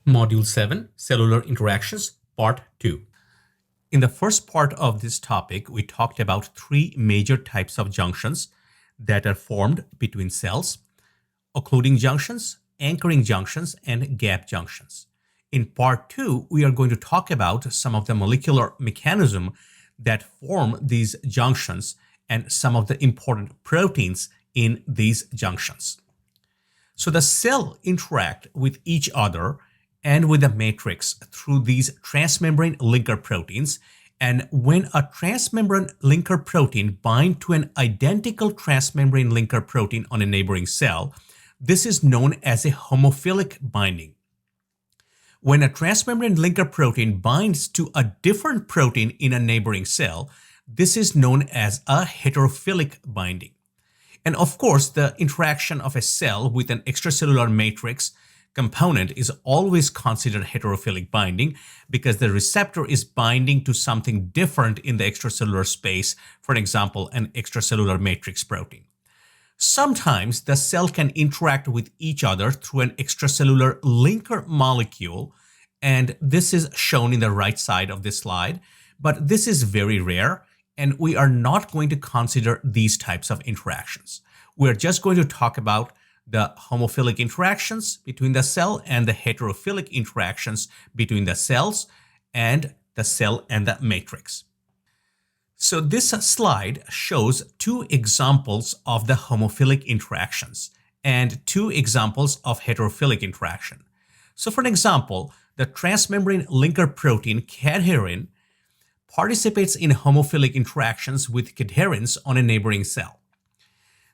Module 7, Cellular Interactions, Part 2. In the first part of this topic, we talked about three major types of junctions that are formed between cells: occluding junctions, anchoring junctions, and gap junctions. In Part 2, we are going to talk about some of the molecular mechanism that form these junctions and some of the important proteins in these junctions. So the cell interact with each other and with the matrix through these transmembrane linker proteins. And when a transmembrane linker protein binds to an identical transmembrane linker protein on a neighboring cell, this is known as a homophilic binding. When a transmembrane linker protein binds to a different protein in a neighboring cell, this is known as a heterophilic binding. And of course, the interaction of a cell with an extracellular matrix component is always considered heterophilic binding because the receptor is binding to something different in the extracellular space, for example, an extracellular matrix protein. Sometimes the cell can interact with each other through an extracellular linker molecule, and this is shown in the right side of this slide, but this is very rare, and we are not going to consider these types of interactions. We're just going to talk about the homophilic interactions between the cell and the heterophilic interactions between the cells and the cell and the matrix. So this slide shows two examples of the homophilic interactions and two examples of heterophilic interaction. So for an example, the transmembrane linker protein cadherin participates in homophilic interactions with cadherins on a neighboring cell.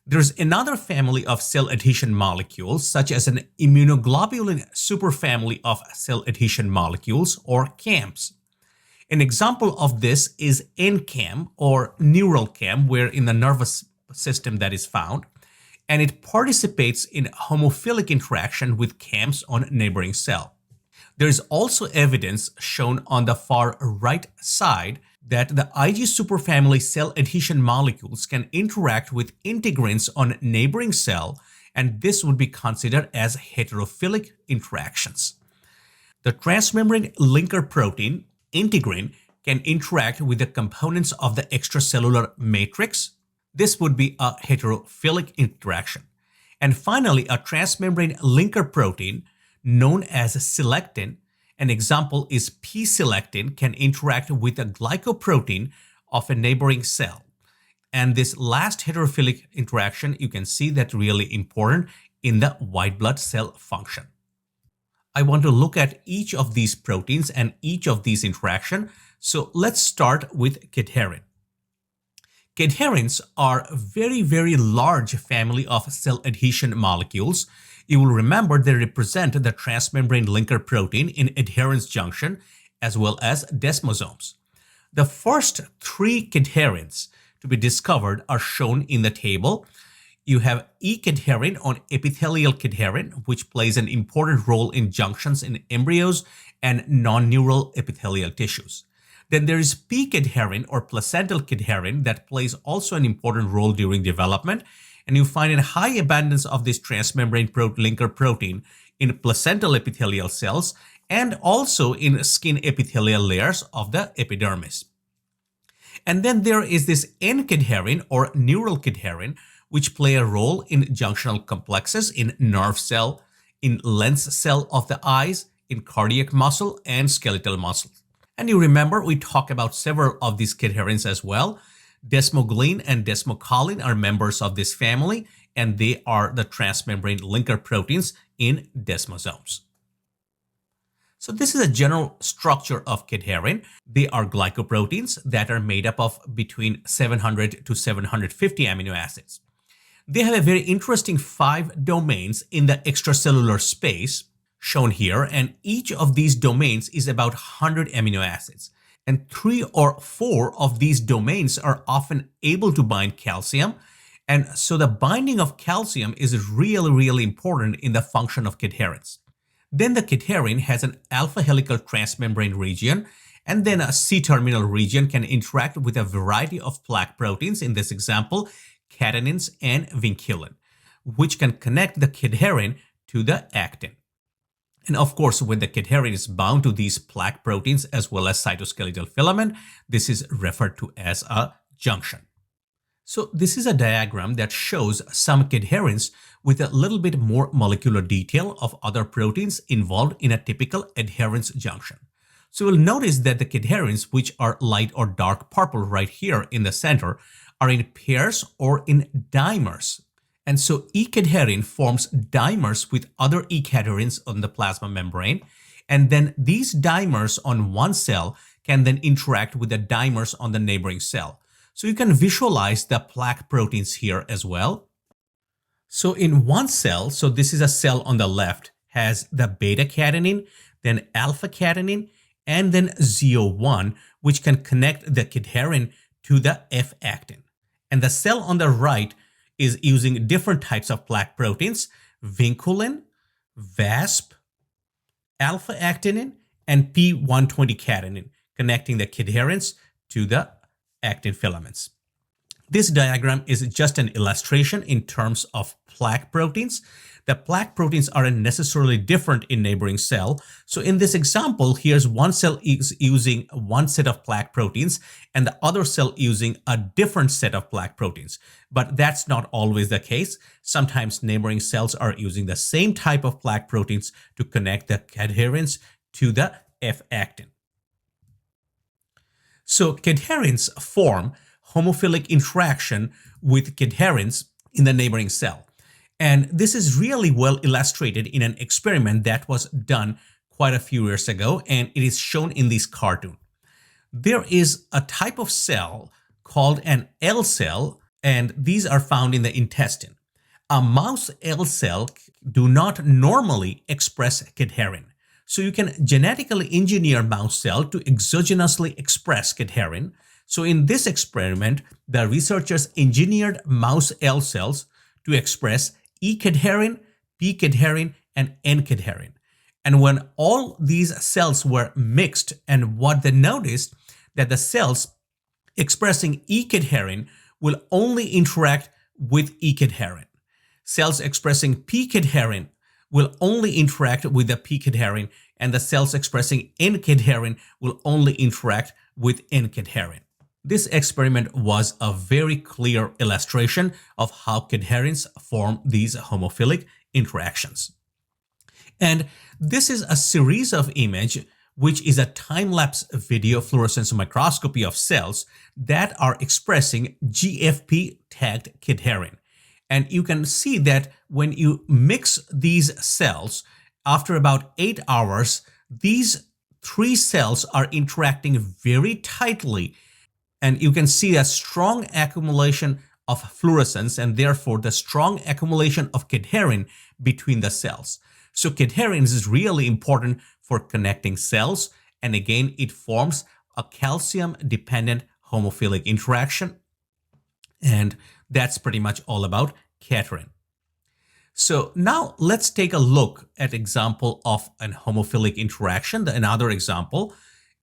There's another family of cell adhesion molecules, such as an immunoglobulin superfamily of cell adhesion molecules, or CAMs. An example of this is NCAM, or neural CAM, where in the nervous system that is found, and it participates in homophilic interaction with CAMs on a neighboring cell. There is also evidence shown on the far right side that the Ig superfamily cell adhesion molecules can interact with integrins on neighboring cell, and this would be considered as heterophilic interactions. The transmembrane linker protein integrin can interact with the components of the extracellular matrix. This would be a heterophilic interaction. And finally, a transmembrane linker protein known as selectin, an example is P-selectin, can interact with a glycoprotein of a neighboring cell. And this last heterophilic interaction, you can see that really important in the white blood cell function. I want to look at each of these proteins and each of these interactions. So let's start with cadherin. Cadherins are a very, very large family of cell adhesion molecules. You will remember they represent the transmembrane linker protein in adherence junction as well as desmosomes. The first three cadherins to be discovered are shown in the table. You have E-cadherin or epithelial cadherin, which plays an important role in junctions in embryos and non-neural epithelial tissues. Then there is P-cadherin or placental cadherin that plays also an important role during development, and you find a high abundance of this transmembrane linker protein in placental epithelial cells and also in skin epithelial layers of the epidermis. And then there is this N-cadherin or neural cadherin, which play a role in junctional complexes in nerve cell, in lens cell of the eyes, in cardiac muscle, and skeletal muscle. And you remember we talked about several of these cadherins as well. Desmoglein and desmocholine are members of this family, and they are the transmembrane linker proteins in desmosomes. So this is a general structure of cadherin. They are glycoproteins that are made up of between 700 to 750 amino acids. They have a very interesting 5 domains in the extracellular space shown here, and each of these domains is about 100 amino acids. And 3 or 4 of these domains are often able to bind calcium. And so the binding of calcium is really, really important in the function of cadherins. Then the cadherin has an alpha helical transmembrane region, and then a C-terminal region can interact with a variety of plaque proteins, in this example, catenins and vinculin, which can connect the cadherin to the actin. And of course, when the cadherin is bound to these plaque proteins as well as cytoskeletal filament, this is referred to as a junction. So this is a diagram that shows some cadherins with a little bit more molecular detail of other proteins involved in a typical adherence junction. So you'll notice that the cadherins, which are light or dark purple right here in the center, are in pairs or in dimers. And so E-cadherin forms dimers with other E-cadherins on the plasma membrane, and then these dimers on one cell can then interact with the dimers on the neighboring cell. So you can visualize the plaque proteins here as well. So in one cell, so this is a cell on the left, has the beta-catenin, then alpha-catenin, and then ZO1, which can connect the cadherin to the F-actin. And the cell on the right is using different types of plaque proteins, vinculin, VASP, alpha-actinin, and P120-catenin, connecting the cadherins to the actin filaments. This diagram is just an illustration in terms of plaque proteins. The plaque proteins aren't necessarily different in neighboring cell. So in this example, here's one cell is using one set of plaque proteins and the other cell using a different set of plaque proteins. But that's not always the case. Sometimes neighboring cells are using the same type of plaque proteins to connect the cadherins to the F-actin. So cadherins form homophilic interaction with cadherins in the neighboring cell. And this is really well illustrated in an experiment that was done quite a few years ago, and it is shown in this cartoon. There is a type of cell called an L cell, and these are found in the intestine. A mouse L cell do not normally express cadherin. So you can genetically engineer mouse cell to exogenously express cadherin. So in this experiment, the researchers engineered mouse L cells to express E-cadherin, P-cadherin, and N-cadherin. And when all these cells were mixed, and what they noticed that the cells expressing E-cadherin will only interact with E-cadherin. Cells expressing P-cadherin will only interact with the P-cadherin, and the cells expressing N-cadherin will only interact with N-cadherin. This experiment was a very clear illustration of how cadherins form these homophilic interactions. And this is a series of images, which is a time-lapse video fluorescence microscopy of cells that are expressing GFP-tagged cadherin. And you can see that when you mix these cells, after about 8 hours, these 3 cells are interacting very tightly. And you can see a strong accumulation of fluorescence and therefore the strong accumulation of cadherin between the cells. So cadherin is really important for connecting cells. And again, it forms a calcium-dependent homophilic interaction. And that's pretty much all about cadherin. So now let's take a look at example of an homophilic interaction, another example.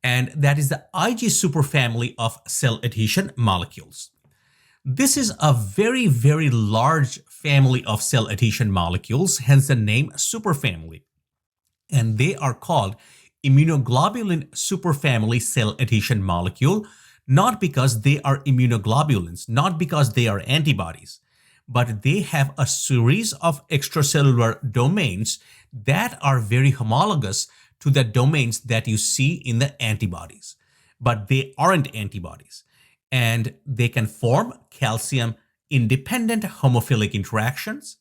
And that is the Ig superfamily of cell adhesion molecules. This is a very, very large family of cell adhesion molecules, hence the name superfamily. And they are called immunoglobulin superfamily cell adhesion molecule, not because they are immunoglobulins, not because they are antibodies, but they have a series of extracellular domains that are very homologous to the domains that you see in the antibodies, but they aren't antibodies, and they can form calcium-independent homophilic interactions.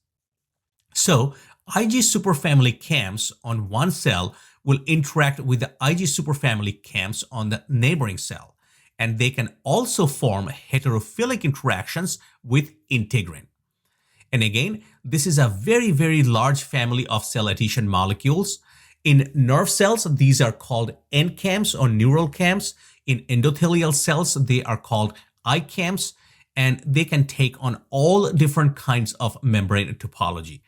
So Ig superfamily CAMs on one cell will interact with the Ig superfamily CAMs on the neighboring cell, and they can also form heterophilic interactions with integrin. And again, this is a very, very large family of cell adhesion molecules. In nerve cells, these are called NCAMs or neural CAMs. In endothelial cells, they are called ICAMs, and they can take on all different kinds of membrane topology.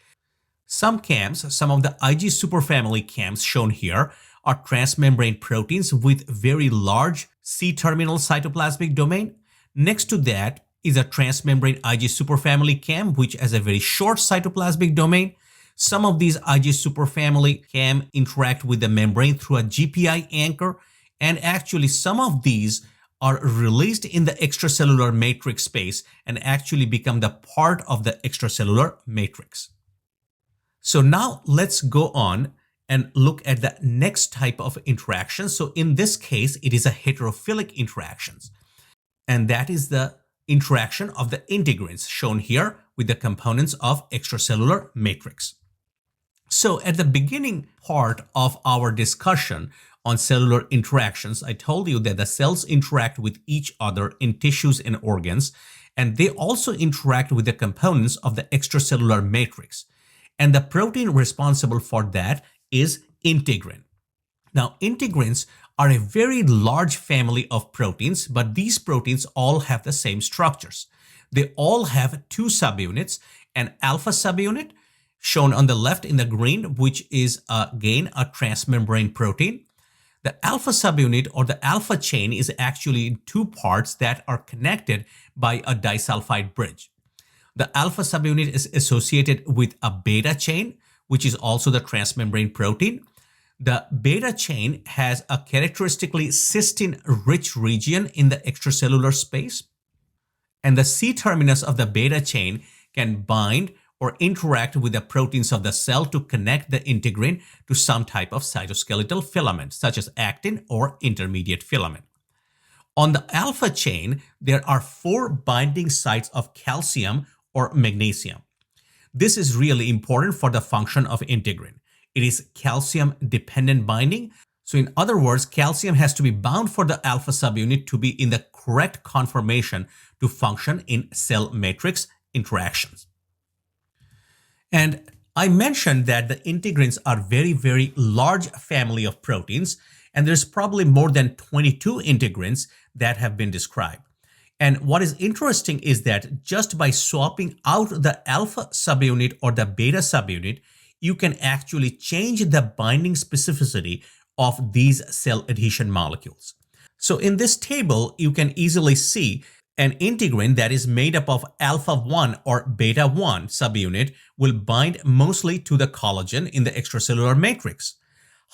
Some CAMs, some of the Ig superfamily CAMs shown here, are transmembrane proteins with very large C-terminal cytoplasmic domain. Next to that is a transmembrane Ig superfamily CAM, which has a very short cytoplasmic domain. Some of these Ig superfamily can interact with the membrane through a GPI anchor, and actually some of these are released in the extracellular matrix space and actually become the part of the extracellular matrix. So now let's go on and look at the next type of interaction. So in this case, it is a heterophilic interactions, and that is the interaction of the integrins shown here with the components of extracellular matrix. So at the beginning part of our discussion on cellular interactions, I told you that the cells interact with each other in tissues and organs, and they also interact with the components of the extracellular matrix. And the protein responsible for that is integrin. Now, integrins are a very large family of proteins, but these proteins all have the same structures. They all have two subunits, an alpha subunit, shown on the left in the green, which is again a transmembrane protein. The alpha subunit or the alpha chain is actually in two parts that are connected by a disulfide bridge. The alpha subunit is associated with a beta chain, which is also the transmembrane protein. The beta chain has a characteristically cysteine-rich region in the extracellular space, and the C-terminus of the beta chain can bind or interact with the proteins of the cell to connect the integrin to some type of cytoskeletal filament, such as actin or intermediate filament. On the alpha chain, there are 4 binding sites of calcium or magnesium. This is really important for the function of integrin. It is calcium-dependent binding. So in other words, calcium has to be bound for the alpha subunit to be in the correct conformation to function in cell matrix interactions. And I mentioned that the integrins are very large family of proteins, and there's probably more than 22 integrins that have been described. And what is interesting is that just by swapping out the alpha subunit or the beta subunit, you can actually change the binding specificity of these cell adhesion molecules. So in this table, you can easily see an integrin that is made up of alpha 1 or beta 1 subunit will bind mostly to the collagen in the extracellular matrix.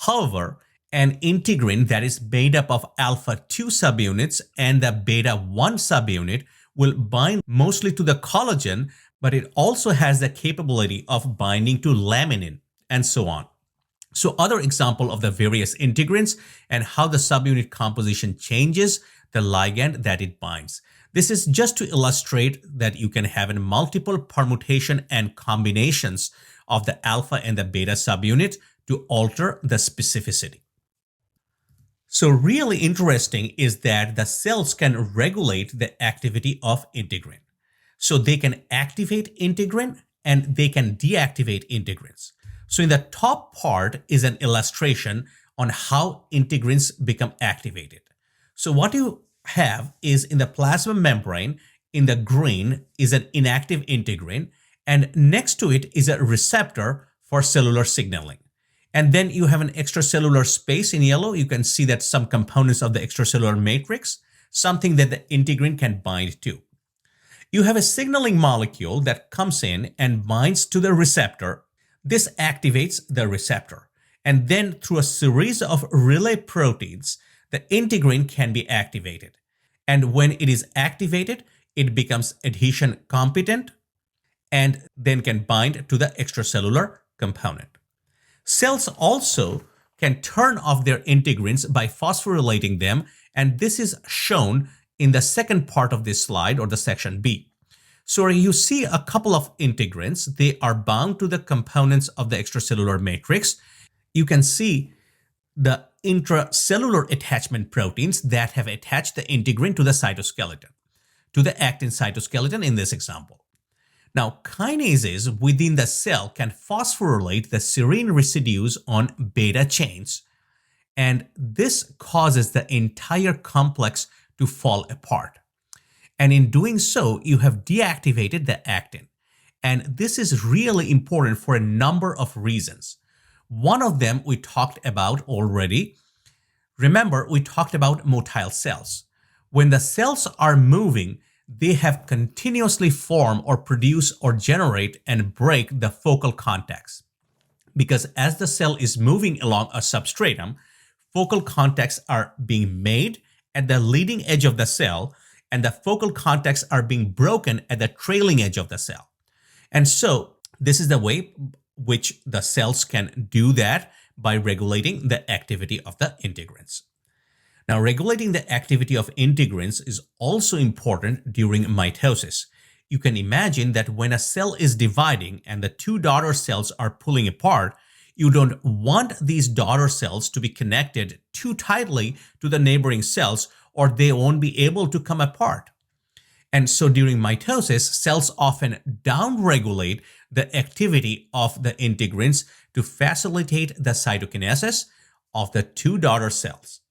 However, an integrin that is made up of alpha 2 subunits and the beta 1 subunit will bind mostly to the collagen, but it also has the capability of binding to laminin and so on. So other example of the various integrins and how the subunit composition changes the ligand that it binds. This is just to illustrate that you can have in multiple permutation and combinations of the alpha and the beta subunit to alter the specificity. So really interesting is that the cells can regulate the activity of integrin. So they can activate integrin and they can deactivate integrins. So in the top part is an illustration on how integrins become activated. So what you have is in the plasma membrane, in the green is an inactive integrin, and next to it is a receptor for cellular signaling. And then you have an extracellular space in yellow. You can see that some components of the extracellular matrix, something that the integrin can bind to. You have a signaling molecule that comes in and binds to the receptor. This activates the receptor. And then through a series of relay proteins, the integrin can be activated. And when it is activated, it becomes adhesion competent and then can bind to the extracellular component. Cells also can turn off their integrins by phosphorylating them, and this is shown in the second part of this slide or the section B. So you see a couple of integrins. They are bound to the components of the extracellular matrix. You can see the intracellular attachment proteins that have attached the integrin to the cytoskeleton, to the actin cytoskeleton in this example. Now, kinases within the cell can phosphorylate the serine residues on beta chains, and this causes the entire complex to fall apart. And in doing so, you have deactivated the actin. And this is really important for a number of reasons. One of them we talked about already. Remember, we talked about motile cells. When the cells are moving, they have continuously form or produce or generate and break the focal contacts. because as the cell is moving along a substratum, focal contacts are being made at the leading edge of the cell, and the focal contacts are being broken at the trailing edge of the cell. And so this is the way which the cells can do that, by regulating the activity of the integrins. Now, regulating the activity of integrins is also important during mitosis. You can imagine that when a cell is dividing and the two daughter cells are pulling apart, you don't want these daughter cells to be connected too tightly to the neighboring cells, or they won't be able to come apart. And so during mitosis, cells often downregulate the activity of the integrins to facilitate the cytokinesis of the two daughter cells.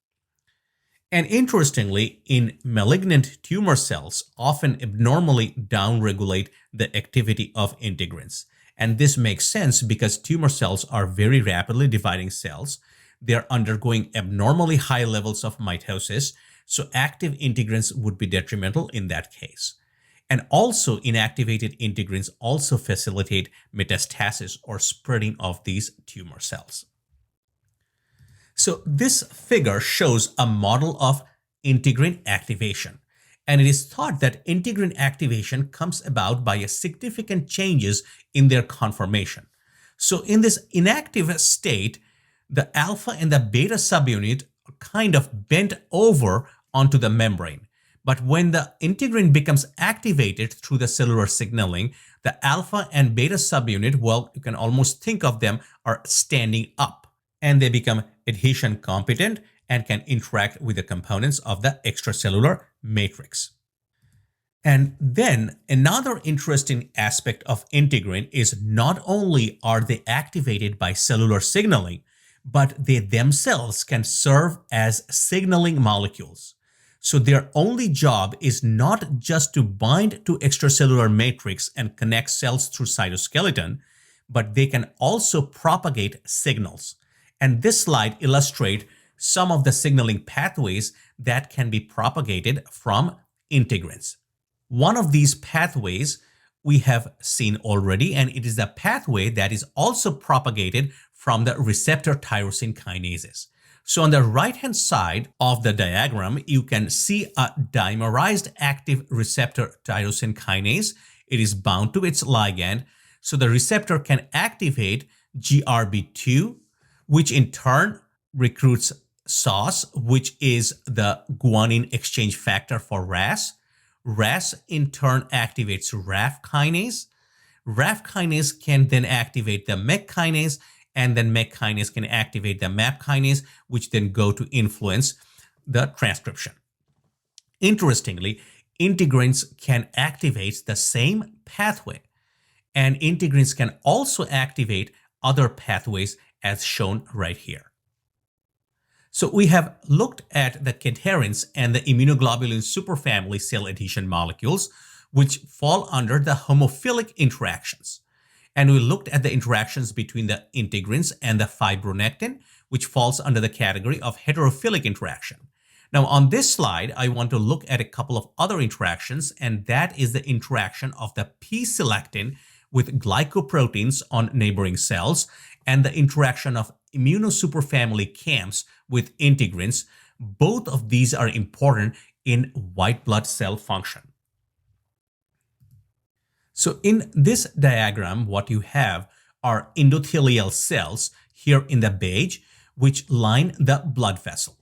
And interestingly, in malignant tumor cells, often abnormally downregulate the activity of integrins. And this makes sense because tumor cells are very rapidly dividing cells. They're undergoing abnormally high levels of mitosis, so active integrins would be detrimental in that case. And also, inactivated integrins also facilitate metastasis or spreading of these tumor cells. So this figure shows a model of integrin activation. And it is thought that integrin activation comes about by a significant changes in their conformation. So in this inactive state, the alpha and the beta subunit are kind of bent over onto the membrane. But when the integrin becomes activated through the cellular signaling, the alpha and beta subunit, well, you can almost think of them are standing up, and they become adhesion competent and can interact with the components of the extracellular matrix. And then another interesting aspect of integrin is not only are they activated by cellular signaling, but they themselves can serve as signaling molecules. So their only job is not just to bind to extracellular matrix and connect cells through cytoskeleton, but they can also propagate signals. And this slide illustrates some of the signaling pathways that can be propagated from integrins. One of these pathways we have seen already, and it is the pathway that is also propagated from the receptor tyrosine kinases. So on the right-hand side of the diagram, you can see a dimerized active receptor tyrosine kinase. It is bound to its ligand. So the receptor can activate GRB2, which in turn recruits SOS, which is the guanine exchange factor for RAS. RAS in turn activates RAF kinase. RAF kinase can then activate the MEK kinase, and then MEK kinase can activate the MAP kinase, which then go to influence the transcription. Interestingly, integrins can activate the same pathway, and integrins can also activate other pathways as shown right here. So we have looked at the cadherins and the immunoglobulin superfamily cell adhesion molecules, which fall under the homophilic interactions. And we looked at the interactions between the integrins and the fibronectin, which falls under the category of heterophilic interaction. Now on this slide, I want to look at a couple of other interactions, and that is the interaction of the P-selectin with glycoproteins on neighboring cells, and the interaction of immunosuperfamily CAMs with integrins. Both of these are important in white blood cell function. So in this diagram, what you have are endothelial cells here in the beige, which line the blood vessel.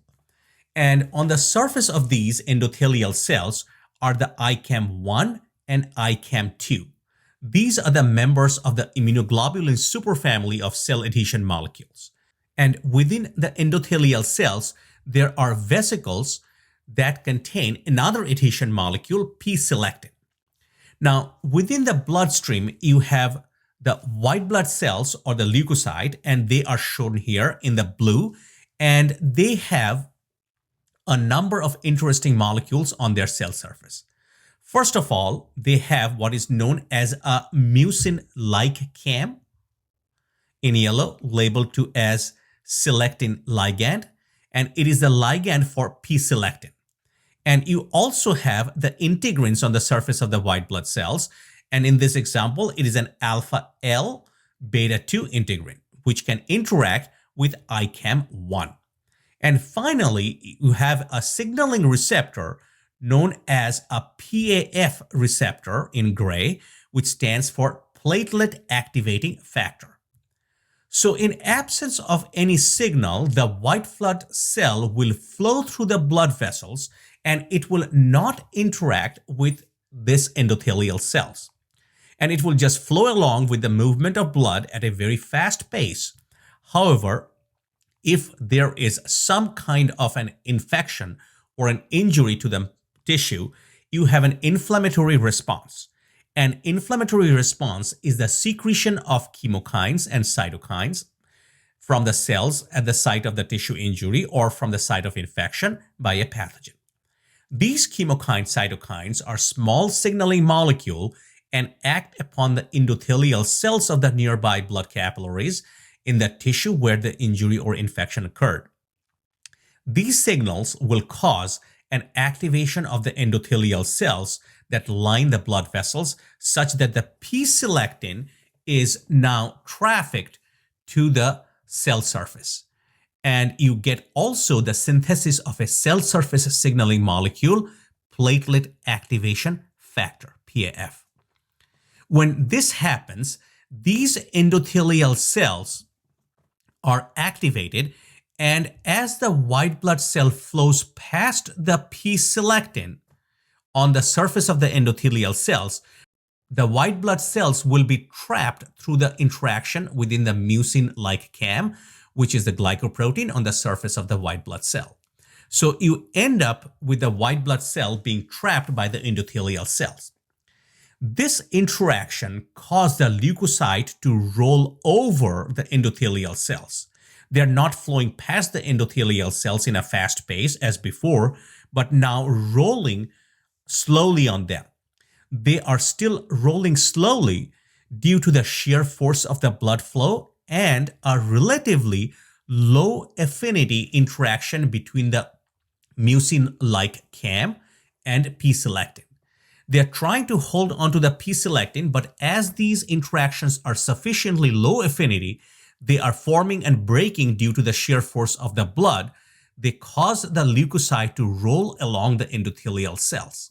And on the surface of these endothelial cells are the ICAM1 and ICAM2. These are the members of the immunoglobulin superfamily of cell adhesion molecules. And within the endothelial cells, there are vesicles that contain another adhesion molecule, P-selectin. Now, within the bloodstream, you have the white blood cells or the leukocyte, and they are shown here in the blue, and they have a number of interesting molecules on their cell surface. First of all, they have what is known as a mucin-like CAM in yellow, labeled to as selectin ligand, and it is the ligand for P-selectin. And you also have the integrins on the surface of the white blood cells. And in this example, it is an alpha L beta 2 integrin, which can interact with ICAM1. And finally, you have a signaling receptor known as a PAF receptor in gray, which stands for platelet activating factor. So in absence of any signal, the white blood cell will flow through the blood vessels and it will not interact with this endothelial cells. And it will just flow along with the movement of blood at a very fast pace. However, if there is some kind of an infection or an injury to the tissue, you have an inflammatory response. An inflammatory response is the secretion of chemokines and cytokines from the cells at the site of the tissue injury or from the site of infection by a pathogen. These chemokine cytokines are small signaling molecules and act upon the endothelial cells of the nearby blood capillaries in the tissue where the injury or infection occurred. These signals will cause an activation of the endothelial cells that line the blood vessels such that the P-selectin is now trafficked to the cell surface. And you get also the synthesis of a cell surface signaling molecule, platelet activation factor, PAF. When this happens, these endothelial cells are activated, and as the white blood cell flows past the P-selectin on the surface of the endothelial cells, the white blood cells will be trapped through the interaction within the mucin-like cam, which is the glycoprotein on the surface of the white blood cell. So you end up with the white blood cell being trapped by the endothelial cells. This interaction caused the leukocyte to roll over the endothelial cells. They're not flowing past the endothelial cells in a fast pace as before, but now rolling slowly on them. They are still rolling slowly due to the shear force of the blood flow and a relatively low affinity interaction between the mucin-like cam and P-selectin. They're trying to hold onto the P-selectin, but as these interactions are sufficiently low affinity, they are forming and breaking due to the shear force of the blood. They cause the leukocyte to roll along the endothelial cells.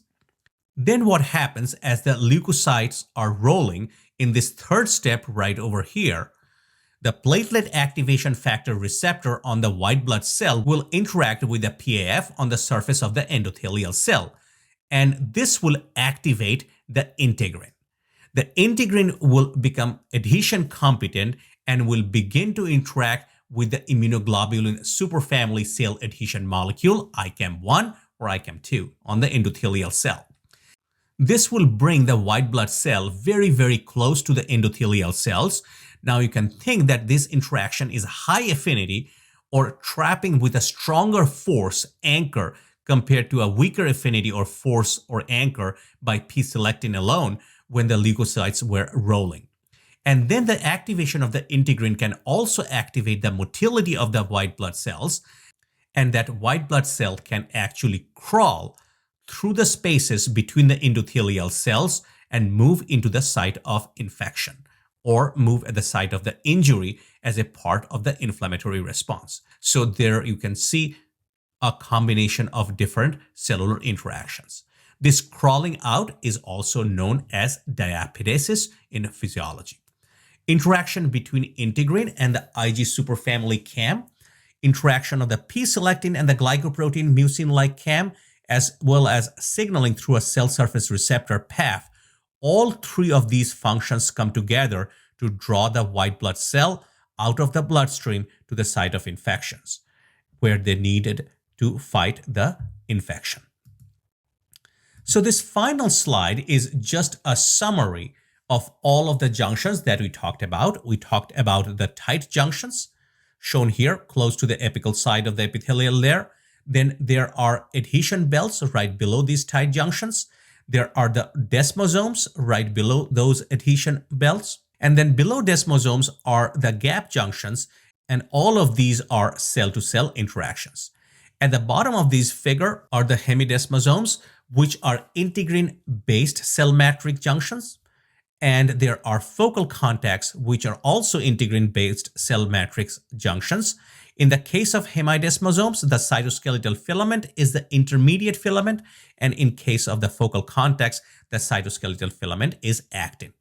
Then what happens as the leukocytes are rolling in this third step right over here, the platelet activation factor receptor on the white blood cell will interact with the PAF on the surface of the endothelial cell, and this will activate the integrin. The integrin will become adhesion competent and will begin to interact with the immunoglobulin superfamily cell adhesion molecule, ICAM1 or ICAM2, on the endothelial cell. This will bring the white blood cell very, very close to the endothelial cells. Now you can think that this interaction is high affinity or trapping with a stronger force anchor compared to a weaker affinity or force or anchor by P-selectin alone when the leukocytes were rolling. And then the activation of the integrin can also activate the motility of the white blood cells, and that white blood cell can actually crawl through the spaces between the endothelial cells and move into the site of infection or move at the site of the injury as a part of the inflammatory response. So there you can see a combination of different cellular interactions. This crawling out is also known as diapedesis in physiology. Interaction between integrin and the Ig superfamily cam, interaction of the P-selectin and the glycoprotein mucin-like cam, as well as signaling through a cell surface receptor PAF, all three of these functions come together to draw the white blood cell out of the bloodstream to the site of infections, where they needed to fight the infection. So this final slide is just a summary of all of the junctions that we talked about. We talked about the tight junctions shown here close to the apical side of the epithelial layer. Then there are adhesion belts right below these tight junctions. There are the desmosomes right below those adhesion belts. And then below desmosomes are the gap junctions, and all of these are cell-to-cell interactions. At the bottom of this figure are the hemidesmosomes, which are integrin-based cell matrix junctions. And there are focal contacts, which are also integrin-based cell matrix junctions. In the case of hemidesmosomes, the cytoskeletal filament is the intermediate filament, and in case of the focal contacts, the cytoskeletal filament is actin.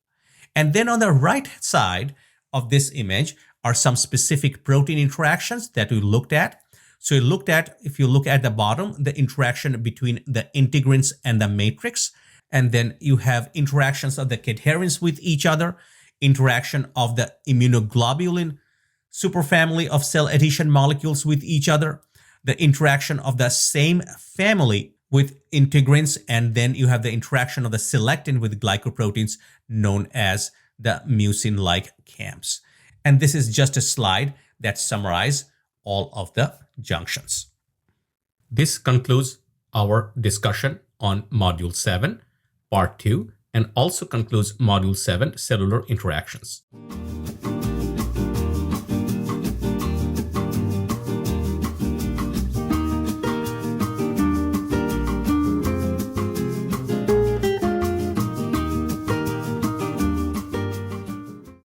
And then on the right side of this image are some specific protein interactions that we looked at. So if you look at the bottom, the interaction between the integrins and the matrix, and then you have interactions of the cadherins with each other, interaction of the immunoglobulin superfamily of cell adhesion molecules with each other, the interaction of the same family with integrins, and then you have the interaction of the selectin with glycoproteins known as the mucin-like camps. And this is just a slide that summarizes all of the junctions. This concludes our discussion on Module 7, Part 2, and also concludes Module 7, Cellular Interactions.